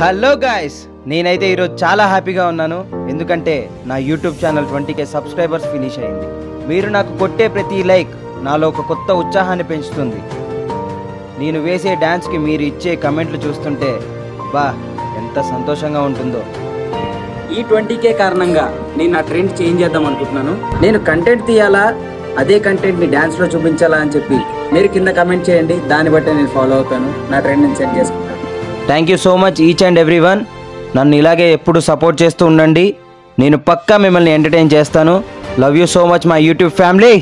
Hello guys, నేనైతే ఈరోజు చాలా హ్యాపీగా ఉన్నాను. ఎందుకంటే నా YouTube channel 20K subscribers finish అయింది. మీరు నాకు కొట్టే ప్రతి లైక్ నాలో ఒక కొత్త ఉత్సాహాన్ని పెంచుతుంది. నేను వేసే డ్యాన్స్కి మీరు ఇచ్చే కమెంట్లు చూస్తుంటే బా ఎంత సంతోషంగా ఉంటుందో. ఈ 20K కారణంగా నేను నా ట్రెండ్ చేంజ్ చేద్దాం అనుకుంటున్నాను. నేను కంటెంట్ తీయాలా, అదే కంటెంట్ని డ్యాన్స్లో చూపించాలా అని చెప్పి మీరు కింద కమెంట్ చేయండి. దాన్ని బట్టి నేను ఫాలో అవుతాను, నా ట్రెండ్ నేను సెట్ చేసుకుంటాను. Thank you so much each and everyone. నన్ను ఇలాగే ఎప్పుడు సపోర్ట్ చేస్తూ ఉండండి. నేను పక్కా మిమ్మల్ని ఎంటర్టైన్ చేస్తాను. Love you so much my YouTube family.